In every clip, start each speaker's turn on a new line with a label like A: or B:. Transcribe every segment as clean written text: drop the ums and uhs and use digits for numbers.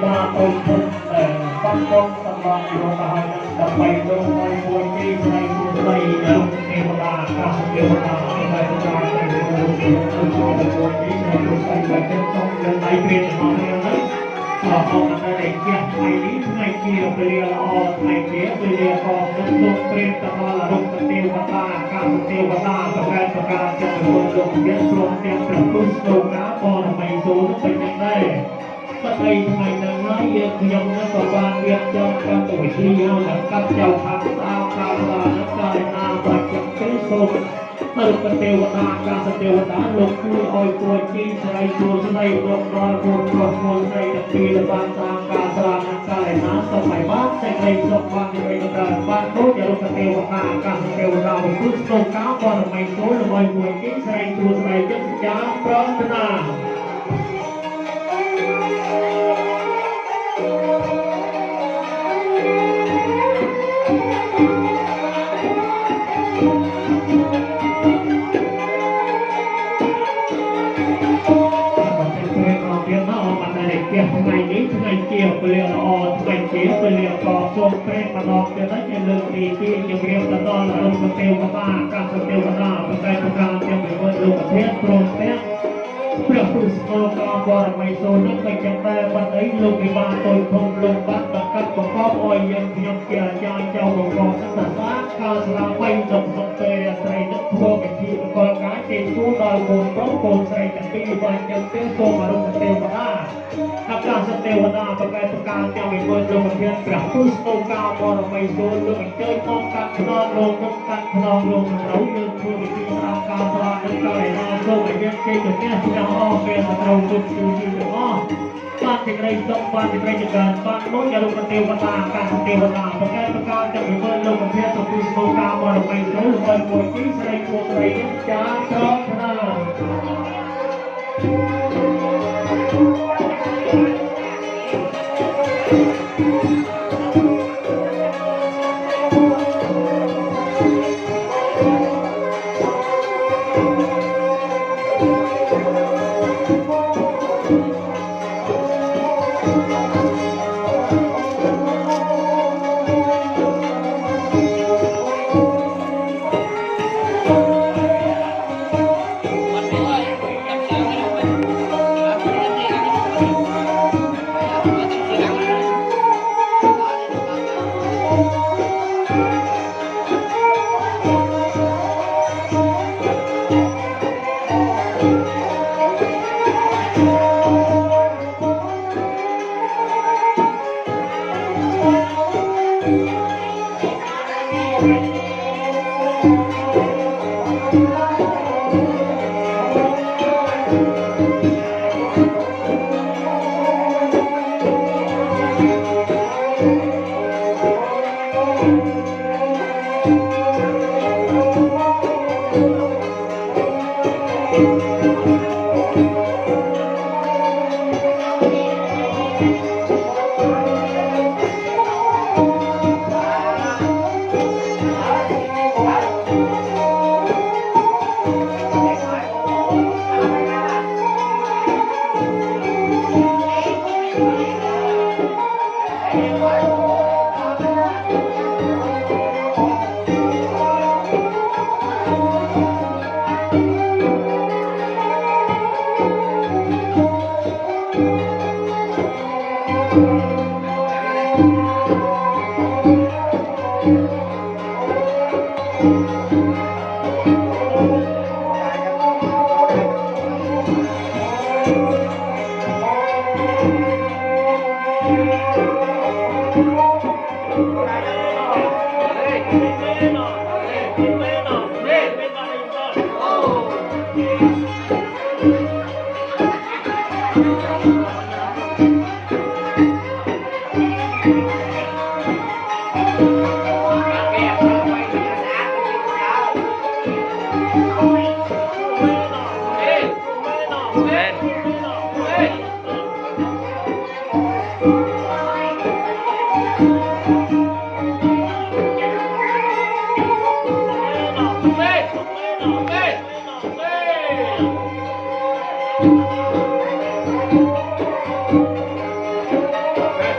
A: ว่าตนทุนแต่ฟังกองสำรองโลกาจะไปลงในบนที่ในบุญในลงเทวดาข้าเทวดาในใบประกาศในโลกในบนที่ในบุญในแบบเป็นต้องเดินไปเปลี่ยนมาเนี่ยนะเอาอะไรเกี่ยไอ้นี้ไงเกี่ยวไปเรียละออไอ้เกี่ยวไปเรียกองลงเปลี่ยนตะวันลงเทวดาข้าเทวดาประกาศจะเป็นคนลงเยี่ยมลงเยี่ยมประพุทธโลกาพอทำไมโซ่ต้องเป็นยังไงก็ไอ้ทำไมนางร้ายเยอะยังนักกบาลเรียกจอมกันตัวที่ยาวหลังกับเจ้าพักตาคาบานักการนาบัดยังเป็นสมมรุกเทวดาการเทวดาลงคุยอ้อยตัวจีใส่ตัวใส่ดอกดอยบนกระโปรงใส่ตะปีละบางตามการสลานักการนาสมัยบ้านใส่ในสมบัติในกระดานบ้านโตจะลุกเทวดาการเทวดาบนพุทธโลกาก่อนไม่โตละบอยตัวจีใส่ตัวใส่จักรยานพร้อมนาngàyนี้ngày chiềuไปเรียนออngày chiềuไปเรียนกอโจมเปรมาดอกจะได้จะเลือกดีที่จะเรียนกระต้อนลงกระเตียวกระบ้าการกระเตียวกระด้าประกายประการจะเป็นวันลงกระเทียบโปรเทียบเพื่อผู้สมัครกบวรไม่โซนนักไปจังแต่วันนี้ลงในบ้านตัวพงลงบ้านบังคับประกอบอ้อยยังพยมเกี่ยยาเจ้าของกองสัตว์รักข้าวสลาไม่จบสมเตยใส่นักทัวร์เป็นที่ประกอบการเจนสู้ดอยโคนร้องโคนใส่จากปีวันยังเตี้ยโซมาลงกระเตียวกระด้านักการสเตวนาประกายประการจะเป็นคนลงเพียงกระผู้สโตกาบอลไม่โซนลงเจอมองกันนอนลงนกกันนอนลงเราเดินทัวร์ไปที่ทางการพลาดนักการนอนลงไปเพียงเกี่ยวกับเนี่ยที่เราอ้อมเป็นเราลงดูดีอ้อบ้านที่ไรต้องบ้านที่ไรจะเกิดบ้านโน้นจะลงเทวดาการเทวดาประกายประการจะเป็นคนลงเพียงกระผู้สโตกาบอลไม่โซนลงไปมวยที่ไรตัวไรจ้าชอบนะ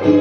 B: Chúng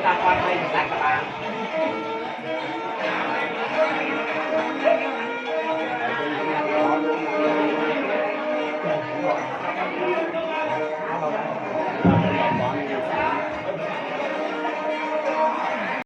B: ta qua đây một lát các bạn.